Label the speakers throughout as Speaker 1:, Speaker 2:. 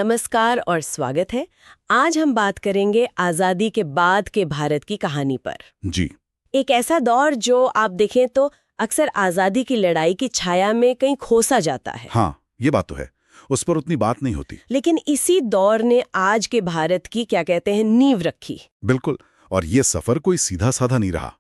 Speaker 1: नमस्कार और स्वागत है। आज हम बात करेंगे आज़ादी के बाद के भारत की कहानी पर।
Speaker 2: जी।
Speaker 1: एक ऐसा दौर जो आप देखें तो अक्सर आज़ादी की लड़ाई की छाया में कहीं खोसा जाता है।
Speaker 2: हाँ, ये बात तो है, उस पर उतनी बात नहीं होती।
Speaker 1: लेकिन इसी दौर ने आज के भारत की क्या कहते हैं नींव रखी।
Speaker 2: बिल्कुल, और ये सफर कोई सीधा साधा नहीं रहा,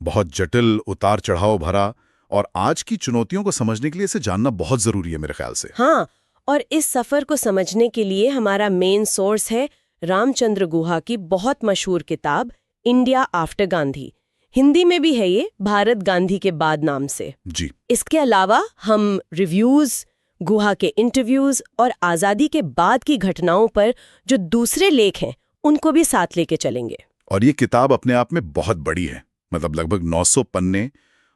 Speaker 2: बहुत जटिल, उतार चढ़ाव भरा, और आज की चुनौतियों को समझने के लिए इसे जानना बहुत जरूरी है मेरे ख्याल से।
Speaker 1: हाँ, और इस सफर को समझने के लिए हमारा मेन सोर्स है रामचंद्र गुहा की बहुत मशहूर किताब इंडिया आफ्टर गांधी। हिंदी में भी है ये, भारत गांधी के बाद नाम से।
Speaker 2: जी।
Speaker 1: इसके अलावा हम रिव्यूज, गुहा के इंटरव्यूज और आज़ादी के बाद की घटनाओं पर जो दूसरे लेख हैं उनको भी साथ लेके चलेंगे।
Speaker 2: और ये किताब अपने आप में बहुत बड़ी है, मतलब लगभग 900 पन्ने,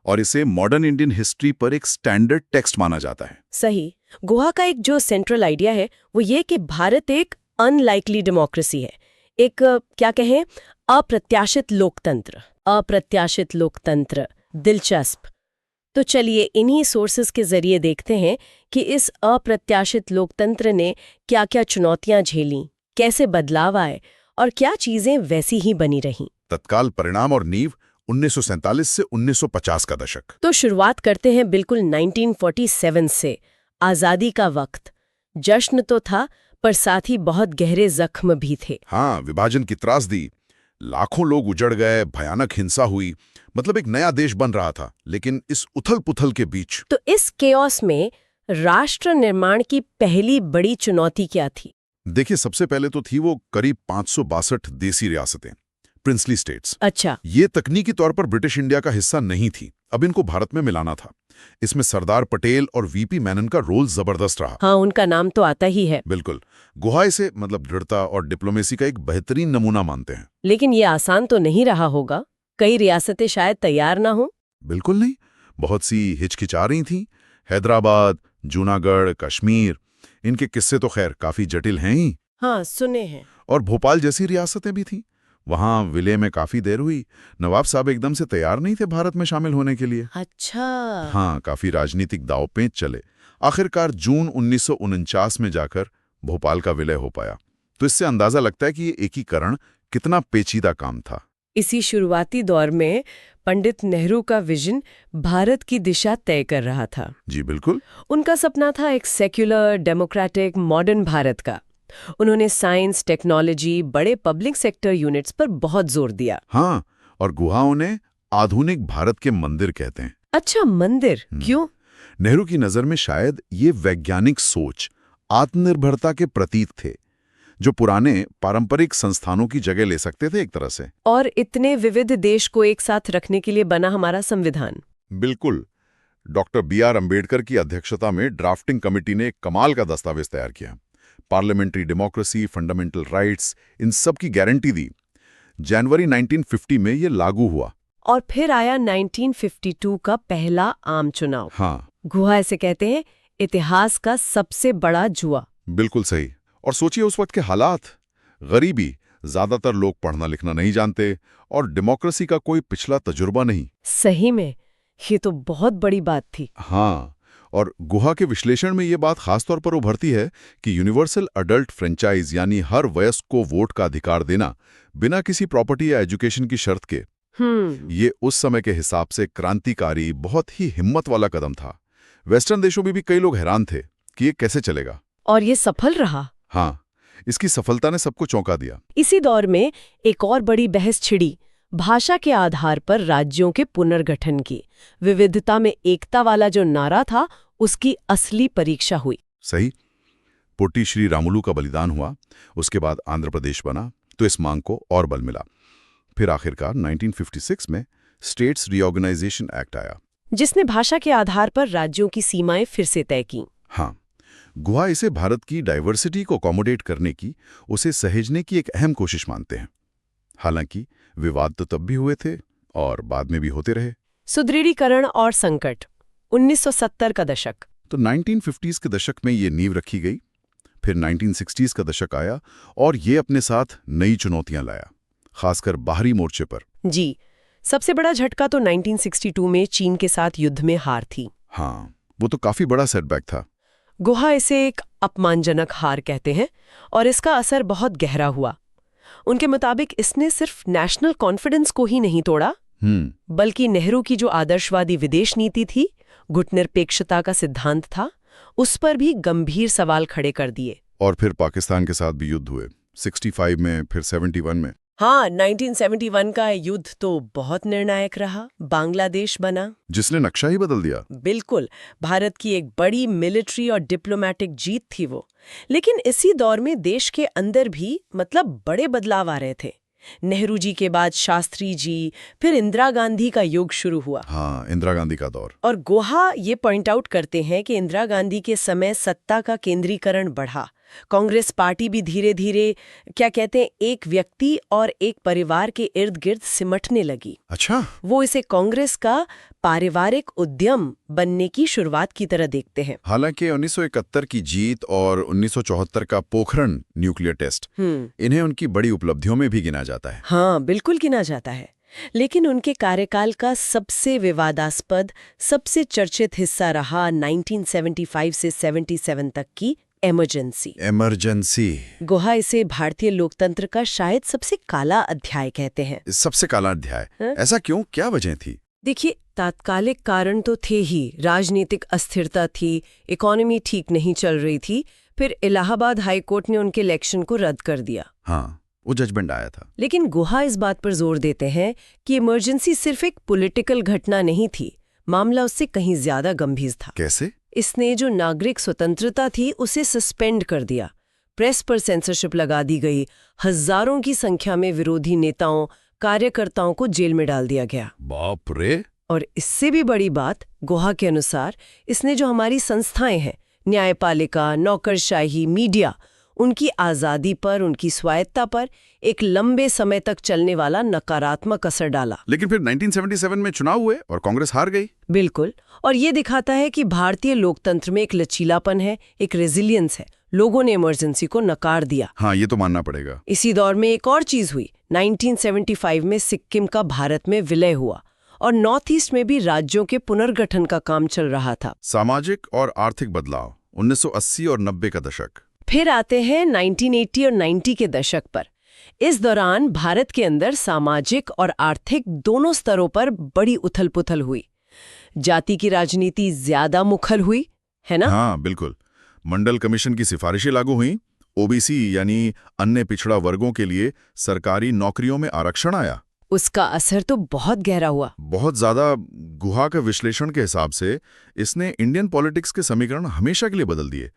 Speaker 2: और इसे मॉडर्न इंडियन हिस्ट्री पर एक स्टैंडर्ड टेक्स्ट माना जाता है।
Speaker 1: सही। गुहा का एक जो सेंट्रल आइडिया है वो ये कि भारत एक अनलाइकली डेमोक्रेसी है, एक क्या कहें अप्रत्याशित लोकतंत्र। अप्रत्याशित लोकतंत्र, दिलचस्प। तो चलिए इन्हीं सोर्सेस के जरिए देखते हैं कि इस अप्रत्याशित लोकतंत्र ने क्या क्या चुनौतियां झेलीं, कैसे बदलाव आए और क्या चीजें वैसी ही बनी रहीं।
Speaker 2: तत्काल परिणाम और नींव 1947 से 1950 का दशक।
Speaker 1: तो शुरुआत करते हैं बिल्कुल 1947 से। आज़ादी का वक्त, जश्न तो था पर साथ ही बहुत गहरे जख्म भी थे।
Speaker 2: हाँ, विभाजन की त्रासदी, लाखों लोग उजड़ गए, भयानक हिंसा हुई, मतलब एक नया देश बन रहा था। लेकिन इस उथल-पुथल के बीच
Speaker 1: तो इस केओस में राष्ट्र निर्माण की पहली बड़ी चुनौती क्या थी?
Speaker 2: देखिए, सबसे पहले तो थी वो करीब 562 देसी रियासतें, प्रिंसली स्टेट्स।
Speaker 1: अच्छा।
Speaker 2: ये तकनीकी तौर पर ब्रिटिश इंडिया का हिस्सा नहीं थी, अब इनको भारत में मिलाना था। इसमें सरदार पटेल और वीपी मेनन का रोल जबरदस्त रहा।
Speaker 1: हाँ, उनका नाम तो आता ही है।
Speaker 2: बिल्कुल। गुहा इसे मतलब दृढ़ता और डिप्लोमेसी का एक बेहतरीन नमूना मानते हैं।
Speaker 1: लेकिन ये आसान तो नहीं रहा होगा, कई रियासतें शायद तैयार ना हो।
Speaker 2: बिल्कुल नहीं, बहुत सी हिचकिचा रही थीं। हैदराबाद, जूनागढ़, कश्मीर, इनके किस्से तो खैर काफी जटिल हैं ही।
Speaker 1: हाँ, सुने हैं।
Speaker 2: और भोपाल जैसी रियासतें भी थीं, वहां विलय में काफी देर हुई। नवाब साहब एकदम से तैयार नहीं थे भारत में शामिल होने के लिए।
Speaker 1: अच्छा।
Speaker 2: हाँ, काफी राजनीतिक दांवपेच चले। आखिरकार जून 1949 में जाकर भोपाल का विलय हो पाया। तो इससे अंदाजा लगता है कि ये एकीकरण कितना पेचीदा काम था।
Speaker 1: इसी शुरुआती दौर में पंडित नेहरू का विजन भारत की दिशा तय कर रहा था।
Speaker 2: जी बिल्कुल।
Speaker 1: उनका सपना था एक सेक्युलर, डेमोक्रेटिक, मॉडर्न भारत का। उन्होंने साइंस, टेक्नोलॉजी, बड़े पब्लिक सेक्टर यूनिट्स पर बहुत जोर दिया।
Speaker 2: हाँ, और गुहाओं ने आधुनिक भारत के मंदिर कहते हैं।
Speaker 1: अच्छा, मंदिर क्यों?
Speaker 2: नेहरू की नजर में शायद ये वैज्ञानिक सोच, आत्मनिर्भरता के प्रतीक थे, जो पुराने पारंपरिक संस्थानों की जगह ले सकते थे एक तरह से।
Speaker 1: और इतने विविध देश को एक साथ रखने के लिए बना हमारा संविधान।
Speaker 2: बिल्कुल। Doctor B.R. अम्बेडकर की अध्यक्षता में ड्राफ्टिंग कमेटी ने एक कमाल का दस्तावेज तैयार किया। पार्लियामेंट्री डेमोक्रेसी, फंडामेंटल राइट्स, इन सब की गारंटी दी। जनवरी 1950 में ये लागू हुआ।
Speaker 1: और फिर आया 1952 का पहला आम चुनाव।
Speaker 2: हाँ,
Speaker 1: गुहा ऐसे कहते हैं, इतिहास का सबसे बड़ा जुआ।
Speaker 2: बिल्कुल सही। और सोचिए उस वक्त के हालात, गरीबी, ज्यादातर लोग पढ़ना लिखना नहीं जानते, और डेमोक्रेसी का कोई पिछला तजुर्बा नहीं।
Speaker 1: सही में ये तो बहुत बड़ी बात थी।
Speaker 2: हाँ, और गुहा के विश्लेषण में ये बात खासतौर पर उभरती है कि यूनिवर्सल अडल्ट फ्रेंचाइज, यानी हर वयस्क को वोट का अधिकार देना बिना किसी प्रॉपर्टी या एजुकेशन की शर्त के, ये उस समय के हिसाब से क्रांतिकारी, बहुत ही हिम्मत वाला कदम था। वेस्टर्न देशों में भी कई लोग हैरान थे कि ये कैसे चलेगा।
Speaker 1: और ये सफल रहा।
Speaker 2: हाँ, इसकी सफलता ने सबको चौंका दिया।
Speaker 1: इसी दौर में एक और बड़ी बहस छिड़ी, भाषा के आधार पर राज्यों के पुनर्गठन की। विविधता में एकता वाला जो नारा था, उसकी असली परीक्षा हुई।
Speaker 2: सही। पोटी श्री रामुलु का बलिदान हुआ, उसके बाद आंध्र प्रदेश बना, तो इस मांग को और बल मिला। फिर आखिरकार 1956 में स्टेट्स रीऑर्गेनाइजेशन एक्ट आया,
Speaker 1: जिसने भाषा के आधार पर राज्यों की सीमाएं फिर से तय की।
Speaker 2: हाँ, गुहा इसे भारत की डाइवर्सिटी को अकोमोडेट करने की, उसे सहेजने की एक अहम कोशिश मानते हैं। हालांकि विवाद तो तब भी हुए थे और बाद में भी होते रहे।
Speaker 1: सुदृढ़ीकरण और संकट, 1970 का दशक।
Speaker 2: तो 1950s के दशक में ये नींव रखी गई। फिर 1960s का दशक आया और ये अपने साथ नई चुनौतियां लाया, खासकर बाहरी मोर्चे पर।
Speaker 1: जी, सबसे बड़ा झटका तो 1962 में चीन के साथ युद्ध में हार थी।
Speaker 2: हाँ, वो तो काफी बड़ा सेटबैक था।
Speaker 1: गुहा इसे एक अपमानजनक हार कहते हैं और इसका असर बहुत गहरा हुआ। उनके मुताबिक इसने सिर्फ नेशनल कॉन्फिडेंस को ही नहीं तोड़ा, बल्कि नेहरू की जो आदर्शवादी विदेश नीति थी, गुटनिरपेक्षता का सिद्धांत था, उस पर भी गंभीर सवाल खड़े कर दिए।
Speaker 2: और फिर पाकिस्तान के साथ भी युद्ध हुए, 65 में, फिर 71 में।
Speaker 1: हाँ, 1971 का युद्ध तो बहुत निर्णायक रहा। बांग्लादेश बना,
Speaker 2: जिसने नक्शा ही बदल दिया।
Speaker 1: बिल्कुल, भारत की एक बड़ी मिलिट्री और डिप्लोमेटिक जीत थी वो। लेकिन इसी दौर में देश के अंदर भी बड़े बदलाव आ रहे थे। नेहरू जी के बाद शास्त्री जी, फिर इंदिरा गांधी का युग शुरू हुआ।
Speaker 2: हाँ, इंदिरा गांधी का दौर।
Speaker 1: और गुहा ये पॉइंट आउट करते हैं कि इंदिरा गांधी के समय सत्ता का केंद्रीकरण बढ़ा। कांग्रेस पार्टी भी धीरे धीरे एक व्यक्ति और एक परिवार के इर्द गिर्द सिमटने लगी।
Speaker 2: अच्छा।
Speaker 1: वो इसे कांग्रेस का पारिवारिक उद्यम बनने की शुरुआत की तरह देखते हैं।
Speaker 2: हालांकि 1971 की जीत और 1974 का पोखरण न्यूक्लियर टेस्ट, इन्हें उनकी बड़ी उपलब्धियों में भी गिना जाता है।
Speaker 1: हाँ, बिल्कुल गिना जाता है। लेकिन उनके कार्यकाल का सबसे विवादास्पद, सबसे चर्चित हिस्सा रहा 1975 से 77 तक की इमरजेंसी। गुहा इसे भारतीय लोकतंत्र का शायद सबसे काला अध्याय कहते हैं।
Speaker 2: सबसे काला अध्याय? ऐसा क्यों? क्या वजह थी?
Speaker 1: देखिए, तात्कालिक कारण तो थे ही। राजनीतिक अस्थिरता थी, इकोनॉमी ठीक नहीं चल रही थी, फिर इलाहाबाद हाई कोर्ट ने उनके इलेक्शन को रद्द कर दिया।
Speaker 2: हाँ, वो जजमेंट आया था।
Speaker 1: लेकिन गुहा इस बात पर जोर देते हैं कि इमरजेंसी सिर्फ एक पॉलिटिकल घटना नहीं थी, मामला उससे कहीं ज्यादा गंभीर था।
Speaker 2: कैसे?
Speaker 1: इसने जो नागरिक स्वतंत्रता थी उसे सस्पेंड कर दिया, प्रेस पर सेंसरशिप लगा दी गई, हजारों की संख्या में विरोधी नेताओं, कार्यकर्ताओं को जेल में डाल दिया गया।
Speaker 2: बाप रे!
Speaker 1: और इससे भी बड़ी बात, गुहा के अनुसार इसने जो हमारी संस्थाएं हैं, न्यायपालिका, नौकरशाही, मीडिया, उनकी आज़ादी पर, उनकी स्वायत्ता पर एक लंबे समय तक चलने वाला नकारात्मक असर डाला।
Speaker 2: लेकिन फिर 1977 में चुनाव हुए और कांग्रेस हार गई।
Speaker 1: बिल्कुल, और ये दिखाता है कि भारतीय लोकतंत्र में एक लचीलापन है, एक रेजिलियंस है। लोगों ने इमरजेंसी को नकार दिया।
Speaker 2: हाँ, ये तो मानना पड़ेगा।
Speaker 1: इसी दौर में एक और चीज हुई। 1975 में सिक्किम का भारत में विलय हुआ और नॉर्थ ईस्ट में भी राज्यों के पुनर्गठन का काम चल रहा था।
Speaker 2: सामाजिक और आर्थिक बदलाव, 1980 और 90 का दशक।
Speaker 1: फिर आते हैं 1980 और 90 के दशक पर। इस दौरान भारत के अंदर सामाजिक और आर्थिक दोनों स्तरों पर बड़ी उथल-पुथल हुई। जाति की राजनीति ज्यादा मुखर हुई, है ना?
Speaker 2: हाँ, बिल्कुल। मंडल कमीशन की सिफारिशें लागू हुई। ओबीसी यानी अन्य पिछड़ा वर्गों के लिए सरकारी नौकरियों में आरक्षण आया।
Speaker 1: उसका असर तो बहुत गहरा हुआ।
Speaker 2: बहुत ज्यादा। गुहा के विश्लेषण के हिसाब से इसने इंडियन पॉलिटिक्स के समीकरण हमेशा के लिए बदल दिए।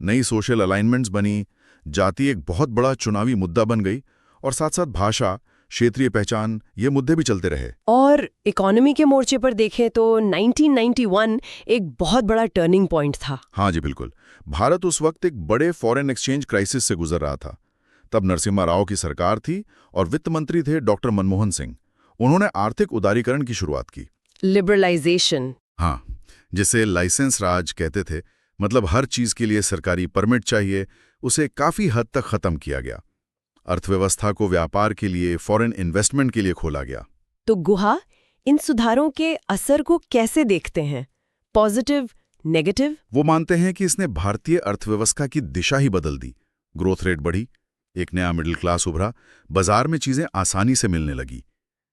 Speaker 2: नई सोशल अलाइनमेंट्स बनी, जाति एक बहुत बड़ा चुनावी मुद्दा बन गई, और साथ साथ भाषा, क्षेत्रीय पहचान, ये मुद्दे भी चलते रहे।
Speaker 1: और इकोनॉमी के मोर्चे पर देखें तो 1991 एक बहुत बड़ा टर्निंग पॉइंट था।
Speaker 2: हाँ जी, बिल्कुल। भारत उस वक्त एक बड़े फॉरेन एक्सचेंज क्राइसिस से गुजर रहा था। तब नरसिम्हा राव की सरकार थी और वित्त मंत्री थे डॉक्टर मनमोहन सिंह। उन्होंने आर्थिक उदारीकरण की शुरुआत की।
Speaker 1: लिबरलाइजेशन।
Speaker 2: हाँ, जिसे लाइसेंस राज कहते थे, मतलब हर चीज के लिए सरकारी परमिट चाहिए, उसे काफी हद तक खत्म किया गया। अर्थव्यवस्था को व्यापार के लिए, फॉरेन इन्वेस्टमेंट के लिए खोला गया।
Speaker 1: तो गुहा इन सुधारों के असर को कैसे देखते हैं? Positive, negative?
Speaker 2: वो मानते हैं कि इसने भारतीय अर्थव्यवस्था की दिशा ही बदल दी। ग्रोथ रेट बढ़ी, एक नया मिडिल क्लास उभरा, बाजार में चीजें आसानी से मिलने लगी।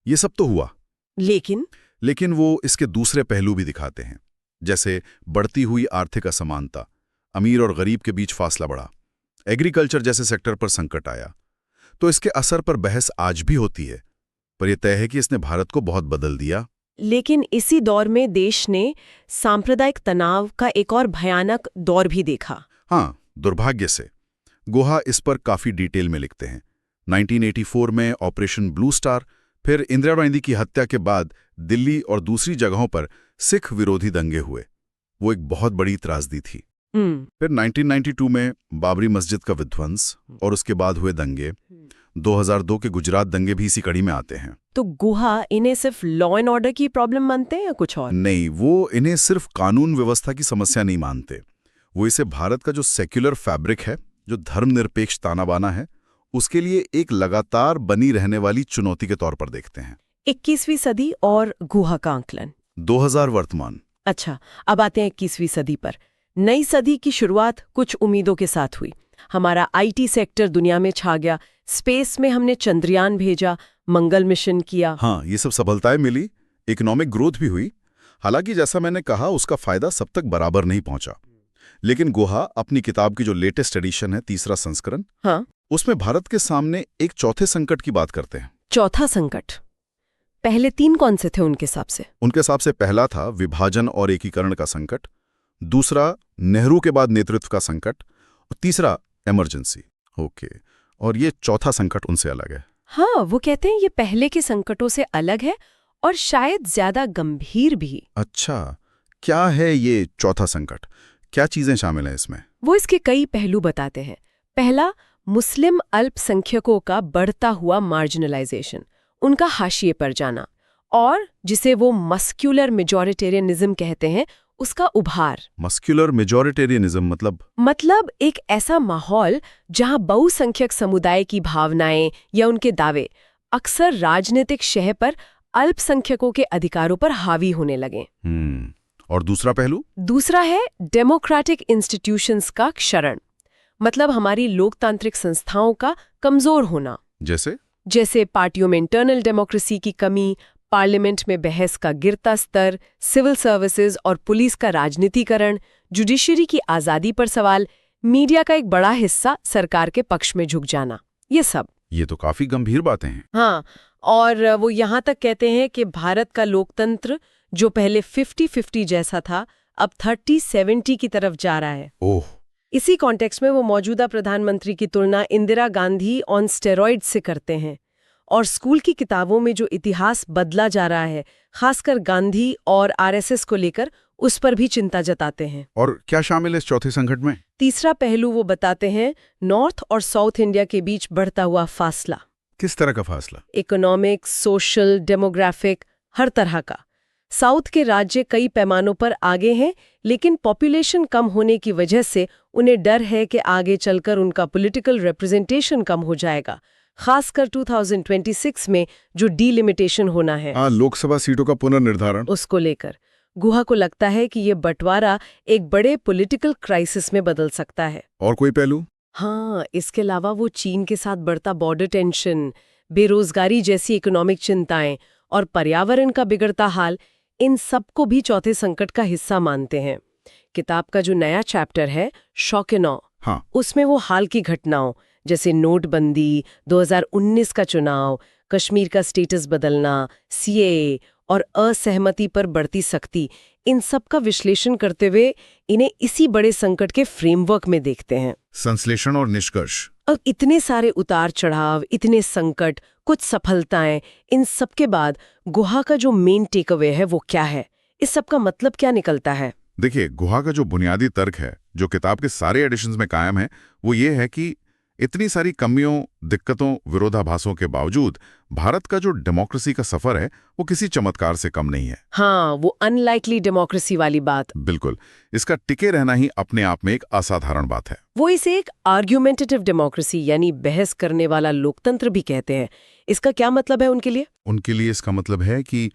Speaker 2: ये सब तो हुआ, लेकिन वो इसके दूसरे पहलू भी दिखाते हैं, जैसे बढ़ती हुई आर्थिक असमानता, अमीर और गरीब के बीच फासला बढ़ा, एग्रीकल्चर जैसे सेक्टर पर संकट आया। तो इसके असर पर बहस आज भी होती है, पर यह तय है कि इसने भारत को बहुत बदल दिया।
Speaker 1: लेकिन इसी दौर में देश ने सांप्रदायिक तनाव का एक और भयानक दौर भी देखा।
Speaker 2: हाँ, दुर्भाग्य से। गुहा इस पर काफी डिटेल में लिखते हैं। 1984 में ऑपरेशन ब्लू स्टार, फिर इंदिरा गांधी की हत्या के बाद दिल्ली और दूसरी जगहों पर सिख विरोधी दंगे हुए। वो एक बहुत बड़ी त्रासदी थी। फिर 1992 में बाबरी मस्जिद का विध्वंस और उसके बाद हुए दंगे। 2002 के गुजरात दंगे भी इसी कड़ी में आते हैं।
Speaker 1: तो गुहा इन्हें सिर्फ लॉ एंड ऑर्डर की प्रॉब्लम मानते हैं या कुछ और?
Speaker 2: नहीं, वो इन्हें सिर्फ कानून व्यवस्था की समस्या नहीं मानते। वो इसे भारत का जो सेक्युलर फैब्रिक है, जो धर्मनिरपेक्ष ताना बाना है, उसके लिए एक लगातार बनी रहने वाली चुनौती के तौर पर देखते हैं।
Speaker 1: 21वीं सदी और गुहा का आंकलन।
Speaker 2: 2000 वर्तमान।
Speaker 1: अच्छा, अब आते हैं 21वीं सदी पर। नई सदी की शुरुआत कुछ उम्मीदों के साथ हुई। हमारा आईटी सेक्टर दुनिया में छा गया, स्पेस में हमने चंद्रयान भेजा, मंगल मिशन किया।
Speaker 2: हाँ, ये सब सफलताएं मिली, इकोनॉमिक ग्रोथ भी हुई। हालांकि जैसा मैंने कहा, उसका फायदा सब तक बराबर नहीं पहुंचा। लेकिन गुहा अपनी किताब की जो लेटेस्ट एडिशन है, तीसरा संस्करण,
Speaker 1: हाँ,
Speaker 2: उसमें भारत के सामने एक चौथे संकट की बात करते हैं।
Speaker 1: चौथा संकट। पहले 3 कौन से थे उनके हिसाब से?
Speaker 2: उनके हिसाब से पहला था विभाजन और एकीकरण का संकट, दूसरा नेहरू के बाद नेतृत्व का संकट, और तीसरा इमरजेंसी। ओके, और ये चौथा संकट उनसे अलग है।
Speaker 1: हाँ, वो कहते हैं ये पहले के संकटों से अलग है और शायद ज्यादा गंभीर भी।
Speaker 2: अच्छा, क्या है ये चौथा संकट? क्या चीजें शामिल हैं इसमें?
Speaker 1: वो इसके कई पहलू बताते हैं। पहला, मुस्लिम अल्पसंख्यकों का बढ़ता हुआ मार्जिनलाइजेशन, उनका हाशिए पर जाना, और जिसे वो मस्क्यूलर मेजॉरिटेरियनिज्म कहते हैं, उसका उभार।
Speaker 2: मस्क्यूलर मेजॉरिटेरियनिज्म मतलब
Speaker 1: एक ऐसा माहौल जहां बहुसंख्यक समुदाय की भावनाएं या उनके दावे अक्सर राजनीतिक शह पर अल्पसंख्यकों के अधिकारों पर हावी होने लगे।
Speaker 2: और दूसरा पहलू?
Speaker 1: दूसरा है डेमोक्रेटिक इंस्टीट्यूशंस का क्षरण, मतलब हमारी लोकतांत्रिक संस्थाओं का कमजोर होना। जैसे पार्टियों में इंटरनल डेमोक्रेसी की कमी, पार्लियामेंट में बहस का गिरता स्तर, सिविल सर्विसेज और पुलिस का राजनीतिकरण, जुडिशरी की आज़ादी पर सवाल, मीडिया का एक बड़ा हिस्सा सरकार के पक्ष में झुक जाना, ये सब।
Speaker 2: ये तो काफी गंभीर बातें हैं।
Speaker 1: हाँ, और वो यहाँ तक कहते हैं कि भारत का लोकतंत्र जो पहले 50-50 जैसा था, अब 30-70 की तरफ जा रहा है।
Speaker 2: ओह!
Speaker 1: इसी कॉन्टेक्स्ट में वो मौजूदा प्रधानमंत्री की तुलना इंदिरा गांधी ऑन स्टेरॉइड से करते हैं, और स्कूल की किताबों में जो इतिहास बदला जा रहा है, खासकर गांधी और आरएसएस को लेकर, उस पर भी चिंता जताते हैं।
Speaker 2: और क्या शामिल है इस चौथे संकट में?
Speaker 1: तीसरा पहलू वो बताते हैं, नॉर्थ और साउथ इंडिया के बीच बढ़ता हुआ फासला।
Speaker 2: किस तरह का फासला?
Speaker 1: इकोनॉमिक, सोशल, डेमोग्राफिक, हर तरह का। साउथ के राज्य कई पैमानों पर आगे हैं, लेकिन पॉपुलेशन कम होने की वजह से उन्हें डर है कि आगे चलकर उनका पॉलिटिकल रिप्रेजेंटेशन कम हो जाएगा, खासकर 2026 में जो डीलिमिटेशन होना है,
Speaker 2: लोकसभा सीटों का पुनर्निर्धारण,
Speaker 1: उसको लेकर गुहा को लगता है कि ये बंटवारा एक बड़े पॉलिटिकल क्राइसिस में बदल सकता है।
Speaker 2: और कोई पहलू?
Speaker 1: हाँ, इसके अलावा वो चीन के साथ बढ़ता बॉर्डर टेंशन, बेरोजगारी जैसी इकोनॉमिक चिंताएं और पर्यावरण का बिगड़ता हाल, इन सबको भी चौथे संकट का हिस्सा मानते हैं। किताब का जो नया चैप्टर है, शॉक एंड ऑ,
Speaker 2: हाँ,
Speaker 1: उसमें वो हाल की घटनाओं जैसे नोटबंदी, 2019 का चुनाव, कश्मीर का स्टेटस बदलना, सीएए और असहमति पर बढ़ती सख्ती, इन सब का विश्लेषण करते हुए इन्हें इसी बड़े संकट के फ्रेमवर्क में देखते हैं।
Speaker 2: संश्लेषण और निष्कर्ष।
Speaker 1: अब इतने सारे उतार चढ़ाव, इतने संकट, कुछ सफलताएं, इन सब के बाद गुहा का जो मेन टेकअवे है वो क्या है? इस सब का मतलब क्या निकलता है?
Speaker 2: देखिए, गुहा का जो बुनियादी तर्क है, जो किताब के सारे एडिशंस में कायम है, वो ये है कि इतनी सारी कमियों, दिक्कतों, विरोधाभासों के बावजूद भारत का जो डेमोक्रेसी का सफर है, वो किसी चमत्कार से कम नहीं है।
Speaker 1: हाँ, वो अनलाइकली डेमोक्रेसी वाली बात।
Speaker 2: बिल्कुल, इसका टिके रहना ही अपने आप में एक असाधारण बात है।
Speaker 1: वो इसे एक आर्ग्यूमेंटेटिव डेमोक्रेसी यानी बहस करने वाला लोकतंत्र भी कहते हैं। इसका क्या मतलब है उनके लिए?
Speaker 2: उनके लिए इसका मतलब है कि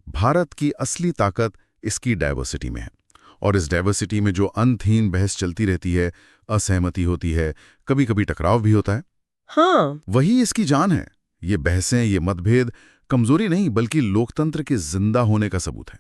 Speaker 2: भारत की असली ताकत इसकी डाइवर्सिटी में है, और इस डाइवर्सिटी में जो अनथहीन बहस चलती रहती है, असहमति होती है, कभी कभी टकराव भी होता है,
Speaker 1: हाँ,
Speaker 2: वही इसकी जान है। ये बहसें, ये मतभेद कमजोरी नहीं बल्कि लोकतंत्र के जिंदा होने का सबूत है।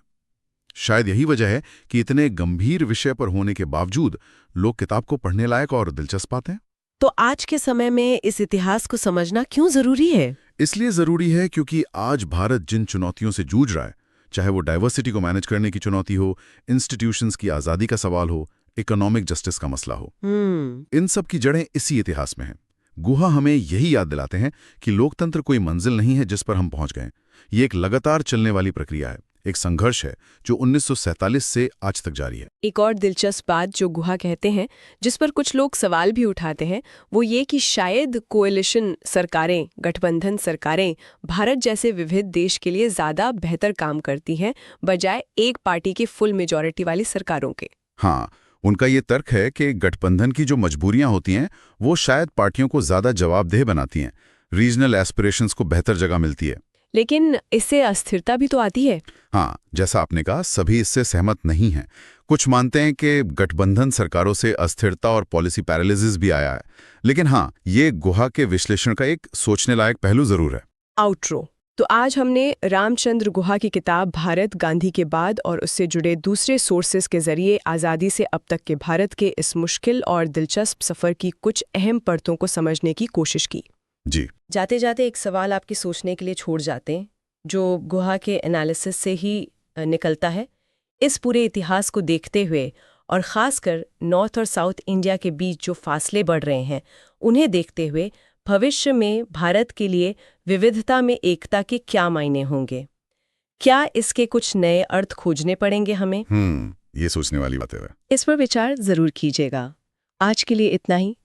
Speaker 2: शायद यही वजह है कि इतने गंभीर विषय पर होने के बावजूद लोग किताब को पढ़ने लायक और दिलचस्प पाते हैं।
Speaker 1: तो आज के समय में इस इतिहास को समझना क्यों जरूरी है?
Speaker 2: इसलिए जरूरी है क्योंकि आज भारत जिन चुनौतियों से जूझ रहा है, चाहे वो डाइवर्सिटी को मैनेज करने की चुनौती हो, इंस्टीट्यूशंस की आज़ादी का सवाल हो, इकोनॉमिक जस्टिस का मसला हो, इन सब की जड़ें इसी इतिहास में हैं। गुहा हमें यही याद दिलाते हैं कि लोकतंत्र कोई मंजिल नहीं है जिस पर हम पहुंच गए। ये एक लगातार चलने वाली प्रक्रिया है, एक संघर्ष है जो 1947 से आज तक जारी है।
Speaker 1: एक और दिलचस्प बात जो गुहा कहते हैं, जिस पर कुछ लोग सवाल भी उठाते हैं, वो ये कि शायद कोएलिशन सरकारें, गठबंधन सरकारें भारत जैसे विविध देश के लिए ज़्यादा बेहतर काम करती हैं बजाय एक पार्टी की फुल मेजॉरिटी वाली सरकारों के।
Speaker 2: हाँ, उनका ये तर्क है कि गठबंधन की जो मजबूरियां होती हैं वो शायद पार्टियों को ज़्यादा जवाबदेह बनाती हैं, रीजनल एस्पिरेशंस को बेहतर जगह मिलती है।
Speaker 1: लेकिन इससे अस्थिरता भी तो आती है।
Speaker 2: हाँ, जैसा आपने कहा, सभी इससे सहमत नहीं हैं। कुछ मानते हैं कि गठबंधन सरकारों से अस्थिरता और पॉलिसी पैरालिसिस भी आया है। लेकिन हाँ, ये गुहा के विश्लेषण का एक सोचने लायक पहलू जरूर है।
Speaker 1: आउटरो। तो आज हमने रामचंद्र गुहा की किताब भारत गांधी के बाद और उससे जुड़े दूसरे सोर्सेस के जरिए आज़ादी से अब तक के भारत के इस मुश्किल और दिलचस्प सफ़र की कुछ अहम परतों को समझने की कोशिश की।
Speaker 2: जी।
Speaker 1: जाते जाते एक सवाल आपके सोचने के लिए छोड़ जाते हैं, जो गुहा के एनालिसिस से ही निकलता है। इस पूरे इतिहास को देखते हुए और ख़ासकर नॉर्थ और साउथ इंडिया के बीच जो फासले बढ़ रहे हैं, उन्हें देखते हुए भविष्य में भारत के लिए विविधता में एकता के क्या मायने होंगे? क्या इसके कुछ नए अर्थ खोजने पड़ेंगे हमें?
Speaker 2: ये सोचने वाली बात है।
Speaker 1: इस पर विचार जरूर कीजिएगा। आज के लिए इतना ही।